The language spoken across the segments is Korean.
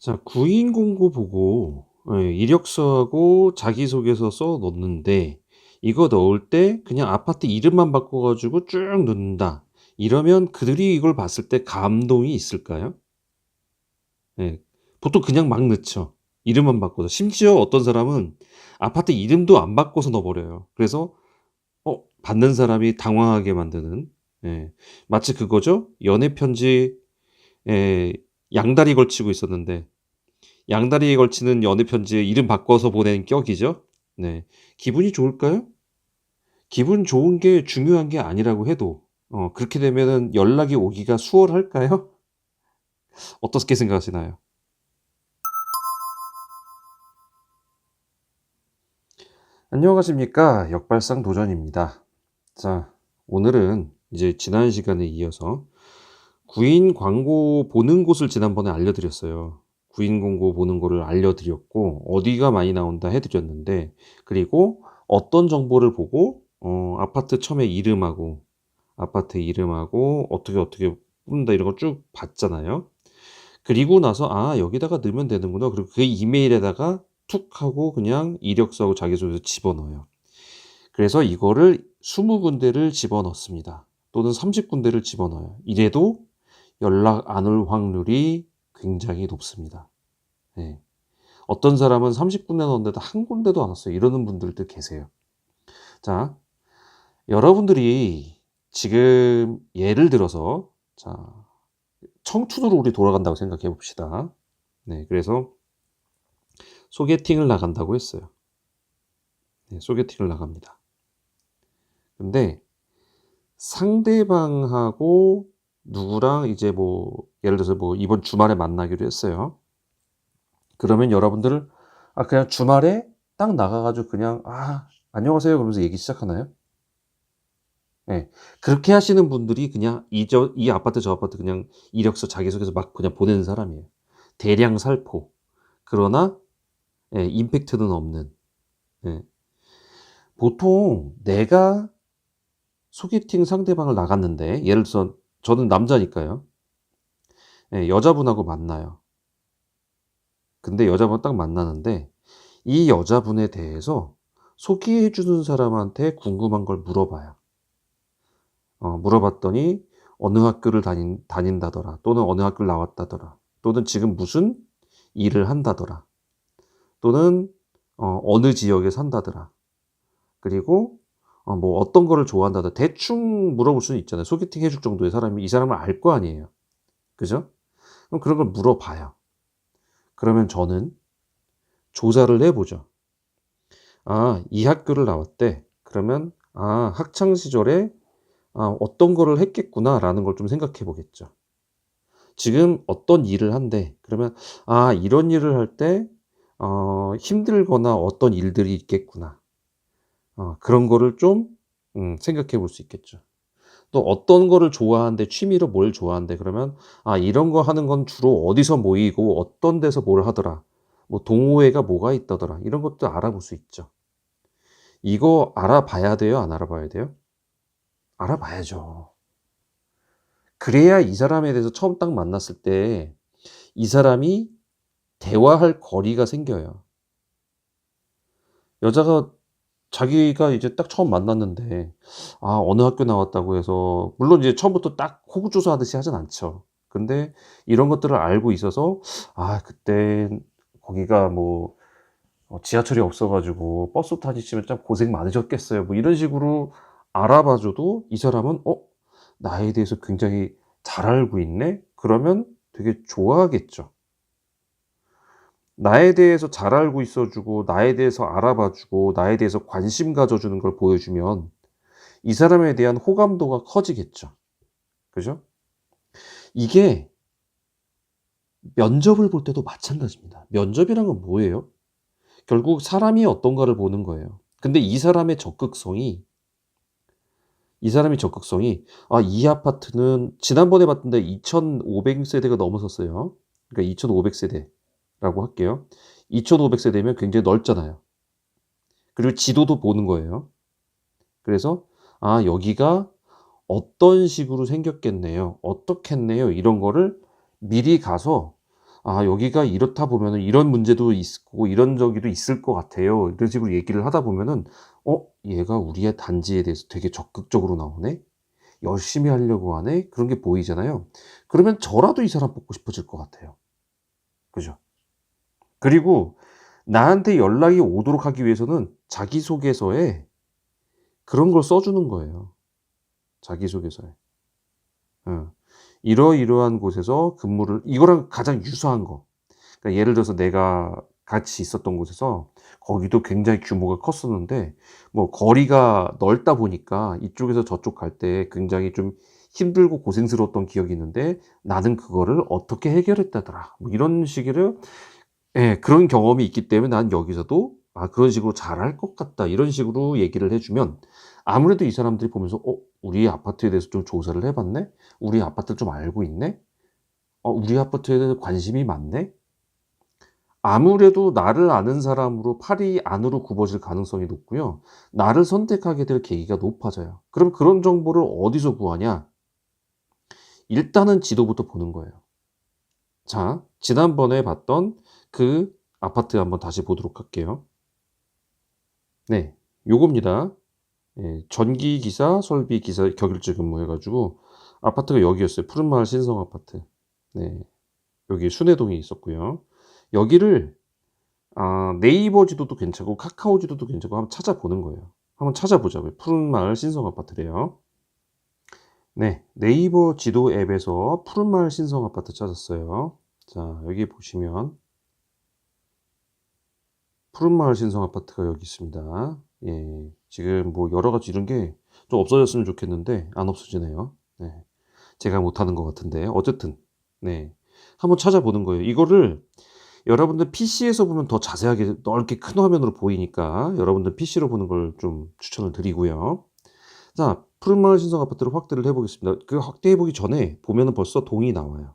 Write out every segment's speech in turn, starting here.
자, 구인 공고 보고 이력서하고 자기소개서 써 넣는데 이거 넣을 때 그냥 아파트 이름만 바꿔 가지고 쭉 넣는다. 이러면 그들이 이걸 봤을 때 감동이 있을까요? 예. 보통 그냥 막 넣죠. 이름만 바꿔서. 심지어 어떤 사람은 아파트 이름도 안 바꿔서 넣어 버려요. 그래서 받는 사람이 당황하게 만드는, 예. 마치 그거죠. 연애 편지, 에 양다리 걸치고 있었는데 양다리에 걸치는 연애 편지에 이름 바꿔서 보낸 격이죠. 네. 기분이 좋을까요? 기분 좋은 게 중요한 게 아니라고 해도 그렇게 되면은 연락이 오기가 수월할까요? 어떻게 생각하시나요? 안녕하십니까. 역발상 도전입니다. 자, 오늘은 이제 지난 시간에 이어서 구인 광고 보는 곳을 지난번에 알려드렸어요. 구인 광고 보는 거를 알려드렸고 어디가 많이 나온다 해드렸는데, 그리고 어떤 정보를 보고 아파트 처음에 이름하고 아파트 이름하고 어떻게 뽑는다 이런 거 쭉 봤잖아요. 그리고 나서 '아 여기다가 넣으면 되는구나.' 그리고 그 이메일에다가 툭 하고 그냥 이력서하고 자기소개서 집어넣어요. 그래서 이거를 20 군데를 집어넣습니다. 또는 30 군데를 집어넣어요. 이래도 연락 안 올 확률이 굉장히 높습니다. 네. 어떤 사람은 30 군데 넣었는데도 한 군데도 안 왔어요. 이러는 분들도 계세요. 자, 여러분들이 지금 예를 들어서 자, 청춘으로 우리 돌아간다고 생각해 봅시다. 네. 그래서 소개팅을 나간다고 했어요. 네. 소개팅을 나갑니다. 근데 상대방하고 누구랑 이제 뭐 예를 들어서 뭐 이번 주말에 만나기로 했어요. 그러면 여러분들은 그냥 주말에 딱 나가 가지고 그냥 안녕하세요." 그러면서 얘기 시작하나요? 예. 그렇게 하시는 분들이 그냥 이 아파트 저 아파트 그냥 이력서 자기소개서 막 그냥 보내는 사람이에요. 대량 살포. 그러나 임팩트는 없는. 예. 보통 내가 소개팅 상대방을 나갔는데 예를 들어서 저는 남자니까요. 예, 여자분하고 만나요. 근데 여자분 딱 만나는데 이 여자분에 대해서 소개해 주는 사람한테 궁금한 걸 물어봐요. 물어봤더니 어느 학교를 다닌다더라, 또는 어느 학교를 나왔다더라, 또는 지금 무슨 일을 한다더라, 또는 어느 지역에 산다더라. 그리고 뭐 어떤 거를 좋아한다더라. 대충 물어볼 수는 있잖아요. 소개팅 해줄 정도의 사람이 이 사람을 알 거 아니에요. 그죠? 그럼 그런 걸 물어봐요. 그러면 저는 조사를 해 보죠. 이 학교를 나왔대. 그러면 학창 시절에 어떤 거를 했겠구나라는 걸 좀 생각해 보겠죠. 지금 어떤 일을 한대. 그러면 이런 일을 할 때 힘들거나 어떤 일들이 있겠구나. 그런 거를 좀 생각해 볼 수 있겠죠. 또 어떤 거를 좋아하는데, 취미로 뭘 좋아한대. 그러면 이런 거 하는 건 주로 어디서 모이고 어떤 데서 뭘 하더라. 뭐 동호회가 뭐가 있다더라. 이런 것도 알아볼 수 있죠. 이거 알아봐야 돼요? 안 알아봐야 돼요? 알아봐야죠. 그래야 이 사람에 대해서 처음 딱 만났을 때 이 사람이 대화할 거리가 생겨요. 여자가 자기가 이제 딱 처음 만났는데 어느 학교 나왔다고 해서, 물론 이제 처음부터 딱 호구조사하듯이 하진 않죠. 근데 이런 것들을 알고 있어서 그땐 거기가 뭐 지하철이 없어 가지고 버스 타시면 참 고생 많으셨겠어요. 뭐 이런 식으로 알아봐 줘도 이 사람은 '나에 대해서 굉장히 잘 알고 있네.' 그러면 되게 좋아하겠죠. 나에 대해서 잘 알고 있어 주고 나에 대해서 알아봐 주고 나에 대해서 관심 가져 주는 걸 보여주면 이 사람에 대한 호감도가 커지겠죠. 그죠? 이게 면접을 볼 때도 마찬가지입니다. 면접이란 건 뭐예요? 결국 사람이 어떤가를 보는 거예요. 근데 이 사람의 적극성이 이 아파트는 지난번에 봤던데 2,500 세대가 넘어섰어요. 그러니까 2,500 세대라고 할게요. 2,500 세대면 굉장히 넓잖아요. 그리고 지도도 보는 거예요. 그래서 여기가 어떤 식으로 생겼겠네요. 어떻겠네요. 이런 거를 미리 가서 아, 여기가 이렇다 보면은 이런 문제도 있고 이런 저기도 있을 것 같아요. 이런 식으로 얘기를 하다 보면은 얘가 우리의 단지에 대해서 되게 적극적으로 나오네. 열심히 하려고 하네. 그런 게 보이잖아요. 그러면 저라도 이 사람 뽑고 싶어질 것 같아요. 그죠? 그리고 나한테 연락이 오도록 하기 위해서는 자기소개서에 그런 걸 써 주는 거예요. 자기소개서에. 어. 이러이러한 곳에서 근무를 이거랑 가장 유사한 거. 그러니까 예를 들어서 내가 같이 있었던 곳에서 거기도 굉장히 규모가 컸었는데 뭐 거리가 넓다 보니까 이쪽에서 저쪽 갈 때 굉장히 좀 힘들고 고생스러웠던 기억이 있는데 나는 그거를 어떻게 해결했다더라. 뭐 이런 식으로 예, 그런 경험이 있기 때문에 난 여기서도 '아, 그런 식으로 잘할 것 같다.' 이런 식으로 얘기를 해 주면 아무래도 이 사람들이 보면서 '우리 아파트에 대해서 좀 조사를 해 봤네? 우리 아파트를 좀 알고 있네? 우리 아파트에 대해서 관심이 많네?' 아무래도 나를 아는 사람으로 팔이 안으로 굽어질 가능성이 높고요. 나를 선택하게 될 계기가 높아져요. 그럼 그런 정보를 어디서 구하냐? 일단은 지도부터 보는 거예요. 자, 지난번에 봤던 그 아파트 한번 다시 보도록 할게요. 네. 요겁니다. 예. 전기기사, 설비기사 격일제 근무해 가지고 아파트가 여기였어요. 푸른마을 신성아파트. 네. 여기 순회동에 있었고요. 여기를 네이버 지도도 괜찮고 카카오 지도도 괜찮고 한번 찾아보는 거예요. 한번 찾아보자고요. 푸른마을 신성아파트래요. 네. 네이버 지도 앱에서 푸른마을 신성아파트 찾았어요. 자, 여기 보시면 푸른마을 신성아파트가 여기 있습니다. 예. 지금 뭐 여러 가지 이런 게 좀 없어졌으면 좋겠는데 안 없어지네요. 네. 제가 못하는 것 같은데 어쨌든 네. 한번 찾아보는 거예요. 이거를 여러분들 PC에서 보면 더 자세하게 넓게 큰 화면으로 보이니까 여러분들 PC로 보는 걸 좀 추천을 드리고요. 자, 푸른마을 신성아파트를 확대를 해 보겠습니다. 그 확대해 보기 전에 보면은 벌써 동이 나와요.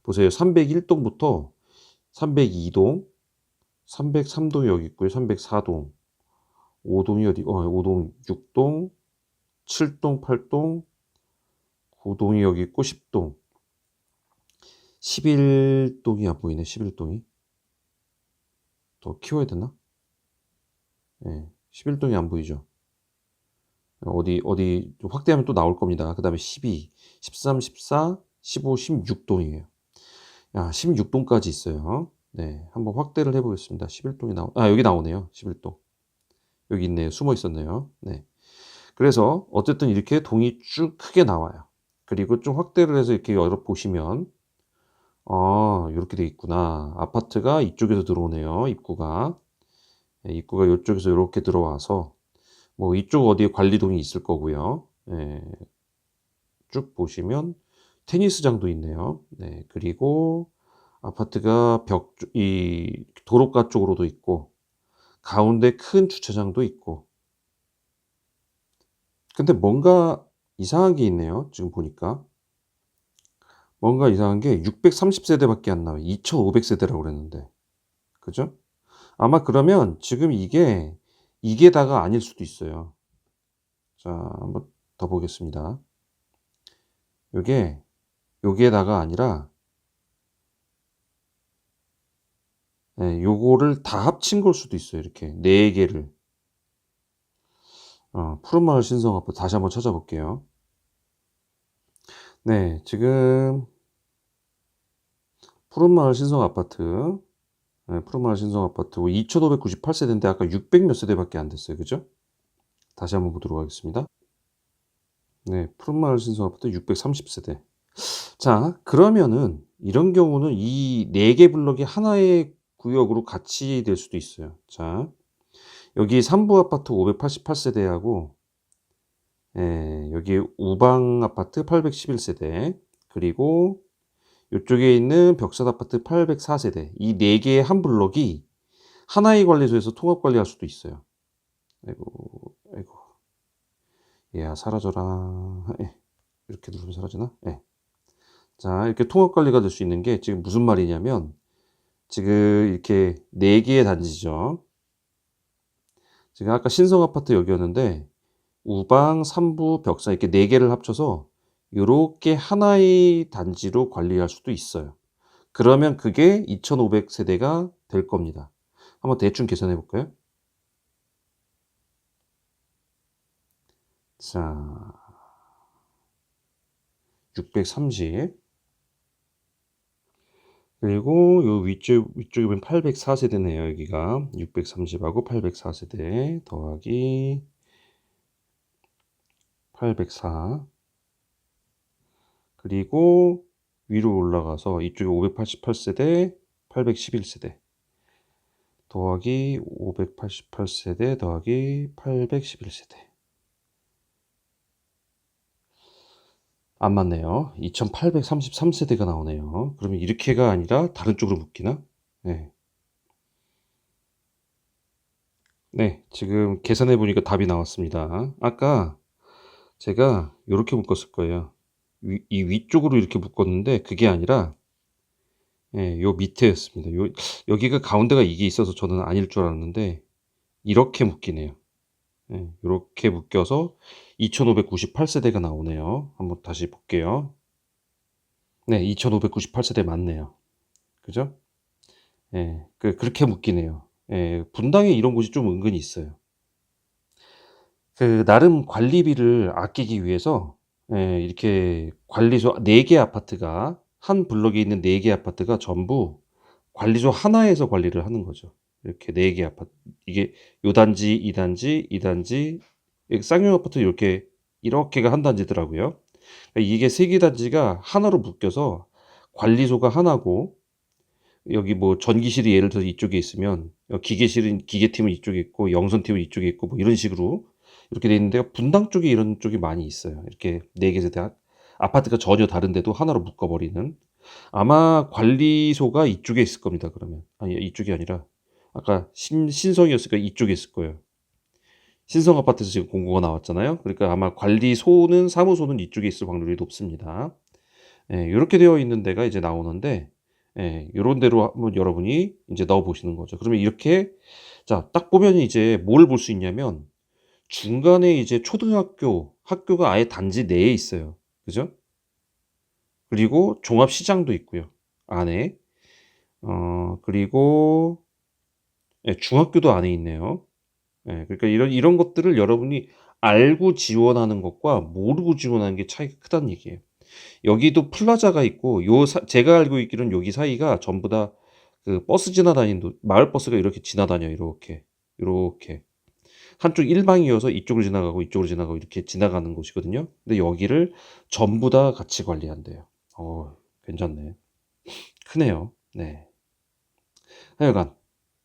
보세요. 301 동부터 302 동, 303 동이 여기 있고요. 304 동, 5 동이 어디 5 동, 6 동, 7 동, 8 동, 9 동이 여기 있고 10 동. 11 동이 안 보이네. 11 동이. 더 키워야 되나? 예. 11 동이 안 보이죠. 어디 좀 확대하면 또 나올 겁니다. 그다음에 12, 13, 14, 15, 16 동이에요. 16 동까지 있어요. 네. 한번 확대를 해 보겠습니다. 11 동이 여기 나오네요. 11 동. 여기 있네요. 숨어 있었네요. 네. 그래서 어쨌든 이렇게 동이 쭉 크게 나와요. 그리고 좀 확대를 해서 이렇게 열어 보시면 요렇게 돼 있구나. 아파트가 이쪽에서 들어오네요, 입구가. 예, 입구가 요쪽에서 요렇게 들어와서 뭐 이쪽 어디에 관리동이 있을 거고요. 예. 쭉 보시면 테니스장도 있네요. 네. 그리고 아파트가 이 도로가 쪽으로도 있고 가운데 큰 주차장도 있고. 근데 뭔가 이상한 게 있네요, 지금 보니까. 뭔가 이상한 게 630 세대밖에 안 나와요. 2,500 세대라고 그랬는데. 그죠? 아마 그러면 지금 이게 다가 아닐 수도 있어요. 자, 한번 더 보겠습니다. 요게 다가 아니라 예, 요거를 다 합친 걸 수도 있어요. 이렇게 4개를. 푸른마을 신성아파트 다시 한번 찾아볼게요. 네, 지금 푸른마을 신성아파트. 네, 푸른마을 신성아파트 2,598 세대인데 아까 600 몇 세대밖에 안 됐어요. 그죠? 다시 한번 보도록 하겠습니다. 네, 푸른마을 신성아파트 630 세대. 자, 그러면은 이런 경우는 이 4개 블록이 하나의 구역으로 같이 될 수도 있어요. 자, 여기 3부 아파트 588 세대하고 여기 우방 아파트 811 세대, 그리고 요쪽에 있는 벽산 아파트 804 세대. 이 4개의 한 블록이 하나의 관리소에서 통합 관리할 수도 있어요. 아이고, 아이고. 얘야 사라져라. 예. 이렇게 누르면 사라지나? 예. 자, 이렇게 통합 관리가 될 수 있는 게 지금 무슨 말이냐면 지금 이렇게 4개의 단지죠. 지금 아까 신성 아파트 여기였는데 우방, 3부, 벽산 이렇게 4개를 합쳐서 요렇게 하나의 단지로 관리할 수도 있어요. 그러면 그게 2500세대가 될 겁니다. 한번 대충 계산해 볼까요? 자, 630 그리고 요 위쪽에 보면 804세대네요. 여기가 630하고 804세대 더하기 804 그리고 위로 올라가서 이쪽에 588세대 811세대 더하기 588세대 더하기 811세대 안 맞네요. 2833세대가 나오네요. 그러면 이렇게가 아니라 다른 쪽으로 묶이나? 네. 네, 지금 계산해 보니까 답이 나왔습니다. 아까 제가 이렇게 묶었을 거예요. 이 위쪽으로 이렇게 묶었는데 그게 아니라 요 밑에였습니다. 여기가 가운데가 이게 있어서 저는 아닐 줄 알았는데 이렇게 묶이네요. 이렇게 묶여서 2598세대가 나오네요. 한번 다시 볼게요. 네, 2598세대 맞네요. 그죠? 그렇게 묶이네요. 분당에 이런 곳이 좀 은근히 있어요. 나름 관리비를 아끼기 위해서 이렇게 관리소 4개 아파트가 한 블록에 있는 4개 아파트가 전부 관리소 하나에서 관리를 하는 거죠. 이렇게 4개 아파트 이게 요 단지, 이 단지, 이 단지 쌍용 아파트 이렇게가 한 단지더라고요. 이게 3개 단지가 하나로 묶여서 관리소가 하나고 여기 뭐 전기실이 예를 들어서 이쪽에 있으면 기계팀은 이쪽에 있고 영선팀은 이쪽에 있고 뭐 이런 식으로 이렇게 돼 있는데요. 분당 쪽에 이런 쪽이 많이 있어요. 이렇게 4개 세대 아파트가 전혀 다른데도 하나로 묶어버리는 아마 관리소가 이쪽에 있을 겁니다. 그러면 아니 이쪽이 아니라 아까 신성이었으니까 이쪽에 있을 거예요. 신성 아파트에서 지금 공고가 나왔잖아요. 그러니까 아마 관리소는 사무소는 이쪽에 있을 확률이 높습니다. 이렇게 되어 있는 데가 이제 나오는데 요런 데로 한번 여러분이 이제 넣어 보시는 거죠. 그러면 이렇게 자, 딱 보면 이제 뭘 볼 수 있냐면 중간에 이제 학교가 아예 단지 내에 있어요. 그죠? 그리고 종합시장도 있고요. 안에. 그리고 중학교도 안에 있네요. 그러니까 이런 것들을 여러분이 알고 지원하는 것과 모르고 지원하는 게 차이가 크다는 얘기예요. 여기도 플라자가 있고 제가 알고 있기로는 여기 사이가 전부 다 그 버스 지나다니는 마을 버스가 이렇게 지나다녀요. 이렇게 한쪽 일방이어서 이쪽으로 지나가고 이쪽으로 지나가고 이렇게 지나가는 곳이거든요. 근데 여기를 전부 다 같이 관리한대요. 괜찮네. 크네요. 네. 하여간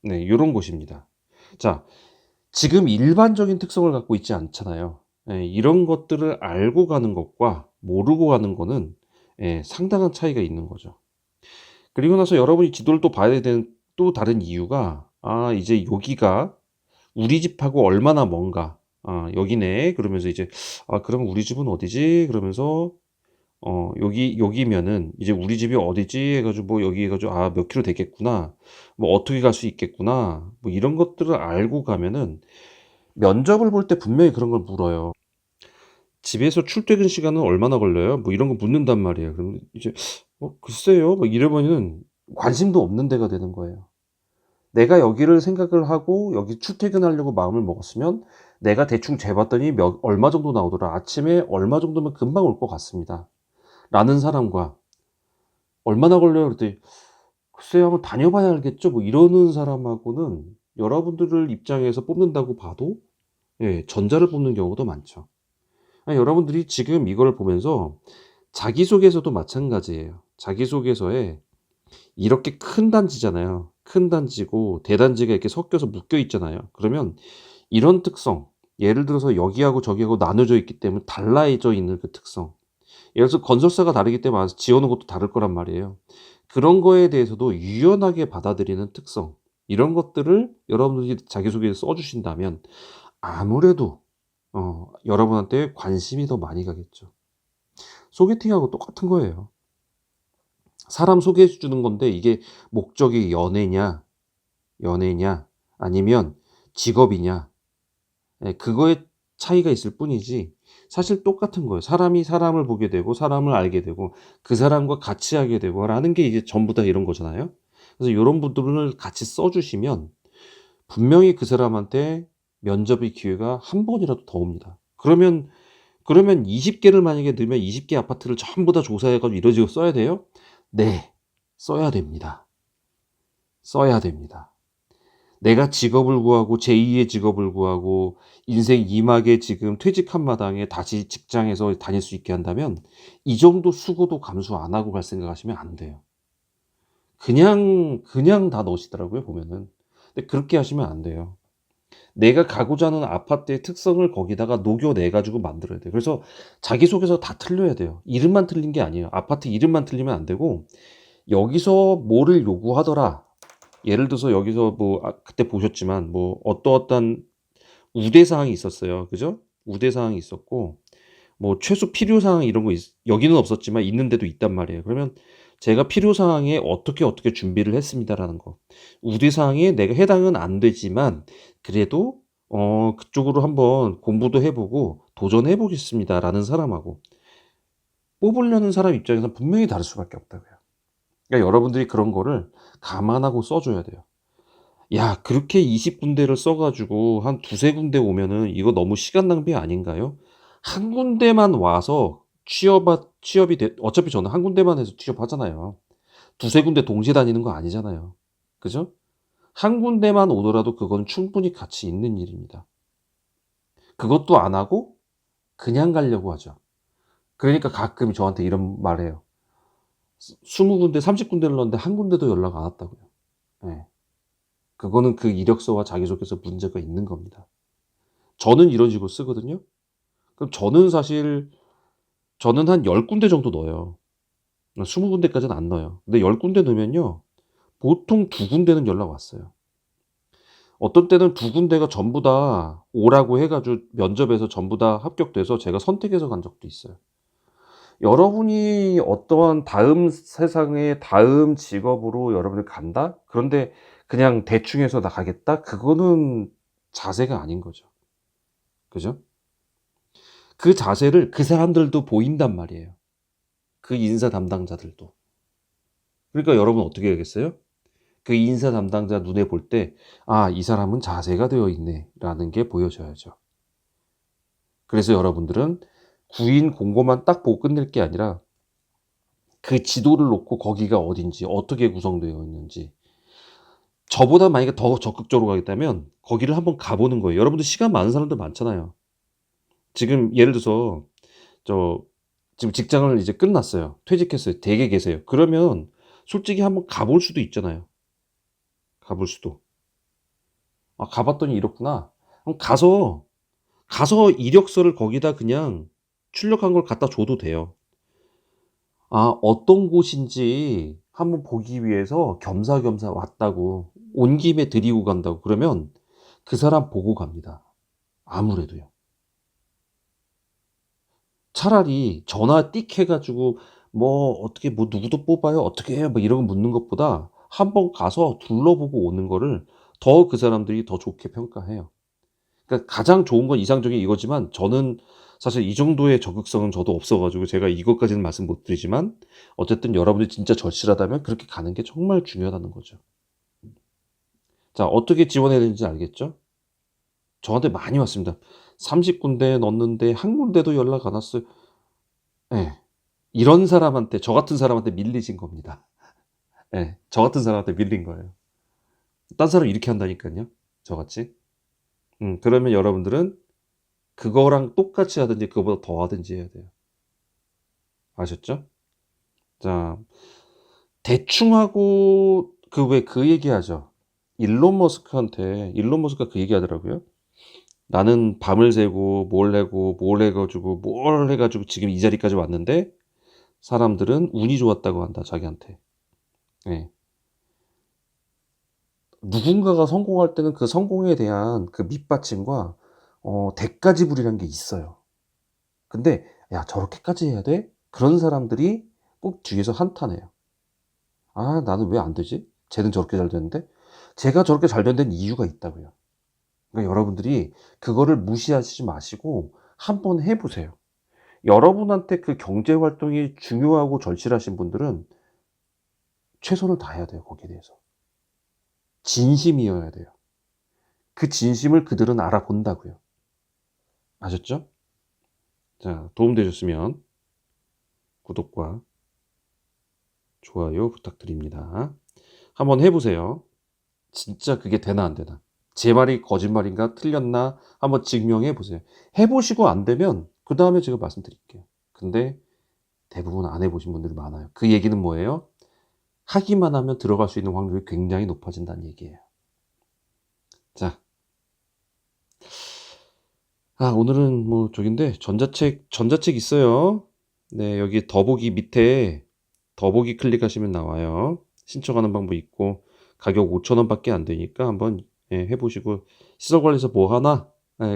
요런 곳입니다. 자, 지금 일반적인 특성을 갖고 있지 않잖아요. 이런 것들을 알고 가는 것과 모르고 가는 거는 상당한 차이가 있는 거죠. 그리고 나서 여러분이 지도를 또 봐야 되는 또 다른 이유가 이제 여기가 우리 집하고 얼마나 먼가. 여기네. 그러면서 이제 그럼 우리 집은 어디지? 그러면서 여기면은 이제 우리 집이 어디지? 해가지고 뭐 여기 해가지고 몇 킬로 되겠구나. 뭐 어떻게 갈 수 있겠구나. 뭐 이런 것들을 알고 가면은 면접을 볼 때 분명히 그런 걸 물어요. 집에서 출퇴근 시간은 얼마나 걸려요? 뭐 이런 거 묻는단 말이에요. 그러면 이제 글쎄요. 뭐 이러면은 관심도 없는 데가 되는 거예요. 내가 여기를 생각을 하고 여기 출퇴근하려고 마음을 먹었으면 내가 대충 재봤더니 얼마 정도 나오더라. 아침에 얼마 정도면 금방 올 것 같습니다. 라는 사람과 얼마나 걸려요? 그랬더니 글쎄요. 한번 다녀봐야 알겠죠. 뭐 이러는 사람하고는 여러분들을 입장에서 뽑는다고 봐도 전자를 뽑는 경우도 많죠. 여러분들이 지금 이걸 보면서 자기소개서도 마찬가지예요. 자기소개서에 이렇게 큰 단지잖아요. 큰 단지고 대단지가 이렇게 섞여서 묶여 있잖아요. 그러면 이런 특성, 예를 들어서 여기하고 저기하고 나눠져 있기 때문에 달라져 있는 그 특성. 예를 들어서 건설사가 다르기 때문에 알아서 지어놓은 것도 다를 거란 말이에요. 그런 거에 대해서도 유연하게 받아들이는 특성. 이런 것들을 여러분들이 자기소개에 써주신다면 아무래도 여러분한테 관심이 더 많이 가겠죠. 소개팅하고 똑같은 거예요. 사람 소개해 주는 건데 이게 목적이 연애냐 아니면 직업이냐 그거에 차이가 있을 뿐이지 사실 똑같은 거예요. 사람이 사람을 보게 되고 사람을 알게 되고 그 사람과 같이 하게 되고 라는 게 이제 전부 다 이런 거잖아요. 그래서 요런 분들을 같이 써 주시면 분명히 그 사람한테 면접의 기회가 한 번이라도 더 옵니다. 그러면 20 개를 만약에 넣으면 20개 아파트를 전부 다 조사해 가지고 이러지고 써야 돼요? 네. 써야 됩니다. 써야 됩니다. 내가 직업을 구하고 제2의 직업을 구하고 인생 2막에 지금 퇴직한 마당에 다시 직장에서 다닐 수 있게 한다면 이 정도 수고도 감수 안 하고 갈 생각하시면 안 돼요. 그냥 다 넣으시더라고요, 보면은. 근데 그렇게 하시면 안 돼요. 내가 가고자 하는 아파트의 특성을 거기다가 녹여내 가지고 만들어야 돼요. 그래서 자기소개서 다 틀려야 돼요. 이름만 틀린 게 아니에요. 아파트 이름만 틀리면 안 되고 "여기서 뭐를 요구하더라." 예를 들어서 여기서 뭐 그때 보셨지만 뭐 어떠어떠한 우대 사항이 있었어요. 그죠? 우대 사항이 있었고 뭐 최소 필요 사항 이런 거 여기는 없었지만 있는 데도 있단 말이에요. 그러면 제가 필요 사항에 어떻게 준비를 했습니다라는 거. 우대 사항에 내가 해당은 안 되지만 그래도 그쪽으로 한번 공부도 해 보고 도전해 보겠습니다라는 사람하고 뽑으려는 사람 입장에서는 분명히 다를 수밖에 없다고요. 그러니까 여러분들이 그런 거를 감안하고 써 줘야 돼요. 야, 그렇게 20 군데를 써 가지고 한 두세 군데 오면은 이거 너무 시간 낭비 아닌가요? 한 군데만 와서 취업이 어차피 저는 한 군데만 해서 취업하잖아요. 두세 군데 동시에 다니는 거 아니잖아요. 그죠? 한 군데만 오더라도 그건 충분히 가치 있는 일입니다. 그것도 안 하고 그냥 가려고 하죠. 그러니까 가끔 저한테 이런 말해요. 20 군데 30 군데를 넣었는데 한 군데도 연락 안 왔다고요. 예. 그거는 그 이력서와 자기소개서 문제가 있는 겁니다. 저는 이런 식으로 쓰거든요. 그럼 저는 한 10 군데 정도 넣어요. 20 군데까지는 안 넣어요. 근데 10 군데 넣으면요. 보통 2 군데는 연락 왔어요. 어떤 때는 2 군데가 전부 다 오라고 해 가지고 면접에서 전부 다 합격돼서 제가 선택해서 간 적도 있어요. 여러분이 어떠한 다음 세상의 다음 직업으로 여러분이 간다? 그런데 그냥 대충 해서 나가겠다? 그거는 자세가 아닌 거죠. 그죠? 그 자세를 그 사람들도 보인단 말이에요. 그 인사 담당자들도. 그러니까 여러분 어떻게 해야겠어요? 그 인사 담당자 눈에 볼 때 '아, 이 사람은 자세가 되어 있네.'라는 게 보여져야죠. 그래서 여러분들은 구인 공고만 딱 보고 끝낼 게 아니라 그 지도를 놓고 거기가 어딘지 어떻게 구성되어 있는지 저보다 만약에 더 적극적으로 가겠다면 거기를 한번 가 보는 거예요. 여러분들 시간 많은 사람들 많잖아요. 지금 예를 들어서 저 지금 직장을 이제 끝났어요. 퇴직했어요. 댁에 계세요. 그러면 솔직히 한번 가볼 수도 있잖아요. 가볼 수도. '아, 가 봤더니 이렇구나.' 그럼 가서 이력서를 거기다 그냥 출력한 걸 갖다 줘도 돼요. 아, 어떤 곳인지 한번 보기 위해서 겸사겸사 왔다고 온 김에 데리고 간다고 그러면 그 사람 보고 갑니다. 아무래도요. 차라리 전화 띡 해 가지고 뭐 "어떻게 뭐 누구도 뽑아요? 어떻게 해요?" 뭐 이런 거 묻는 것보다 한번 가서 둘러보고 오는 거를 더 그 사람들이 더 좋게 평가해요. 그러니까 가장 좋은 건 이상적인 이거지만 저는 사실 이 정도의 적극성은 저도 없어 가지고 제가 이것까지는 말씀 못 드리지만 어쨌든 여러분들이 진짜 절실하다면 그렇게 가는 게 정말 중요하다는 거죠. 자, 어떻게 지원해야 되는지 알겠죠? 저한테 많이 왔습니다. 30 군데 넣었는데 한 군데도 연락 안 왔어요. 예. 이런 사람한테 저 같은 사람한테 밀리신 겁니다. 예. 저 같은 사람한테 밀린 거예요. 딴 사람이 이렇게 한다니깐요, 저같이. 그러면 여러분들은 그거랑 똑같이 하든지 그거보다 더 하든지 해야 돼요. 아셨죠? 자, 대충 하고 왜 그 얘기하죠. 일론 머스크가 그 얘기하더라고요. "나는 밤을 새고 뭘 해 가지고 뭘 해 가지고 지금 이 자리까지 왔는데 사람들은 운이 좋았다고 한다, 자기한테." 예. 누군가가 성공할 때는 그 성공에 대한 그 밑받침과 대가 지불이라는 게 있어요. 근데 '야, 저렇게까지 해야 돼?' 그런 사람들이 꼭 뒤에서 한탄해요. '아, 나는 왜 안 되지? 쟤는 저렇게 잘 되는데?' 제가 저렇게 잘 된 데는 이유가 있다고요. 그러니까 여러분들이 그거를 무시하시지 마시고 한번 해보세요. 여러분한테 그 경제활동이 중요하고 절실하신 분들은 최선을 다해야 돼요. 거기에 대해서. 진심이어야 돼요. 그 진심을 그들은 알아본다고요. 아셨죠? 자, 도움되셨으면 구독과 좋아요 부탁드립니다. 한번 해보세요. 진짜 그게 되나 안 되나. 제 말이 거짓말인가 틀렸나 한번 증명해 보세요. 해보시고 안 되면 그 다음에 제가 말씀드릴게요. 근데 대부분 안 해보신 분들이 많아요. 그 얘기는 뭐예요? 하기만 하면 들어갈 수 있는 확률이 굉장히 높아진다는 얘기예요. 자, 오늘은 뭐 저긴데 전자책 있어요. 네, 여기 더보기 밑에 더보기 클릭하시면 나와요. 신청하는 방법 있고 가격 5,000원 밖에 안 되니까 한번 해보시고 시설 관리에서 뭐 하나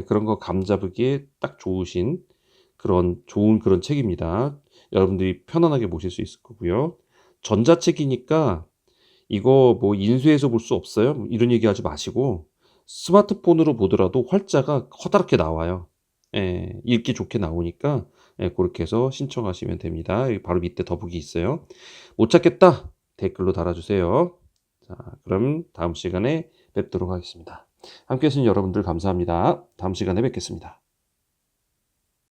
그런 거 감 잡으기에 딱 좋으신 좋은 그런 책입니다. 여러분들이 편안하게 보실 수 있을 거고요. 전자책이니까 이거 뭐 인쇄해서 볼 수 없어요? 뭐 이런 얘기 하지 마시고 스마트폰으로 보더라도 활자가 커다랗게 나와요. 읽기 좋게 나오니까 그렇게 해서 신청하시면 됩니다. 여기 바로 밑에 더보기 있어요. 못 찾겠다? 댓글로 달아주세요. 자, 그럼 다음 시간에 뵙도록 하겠습니다. 함께 해주신 여러분들 감사합니다. 다음 시간에 뵙겠습니다.